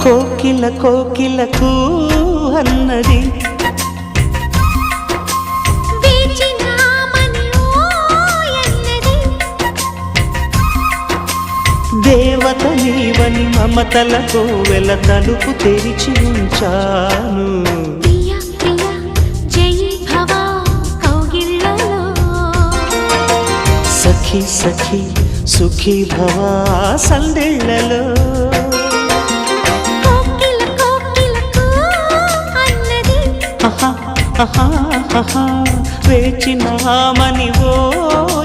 కోకిల కోకిలకు అన్నది దేవత నీవని మమతల కోవెల తలుపు తెరిచి ఉంచాను. సఖీ సఖీ సుఖీ భవ సందెళ్ళలో వేచినామని ఓ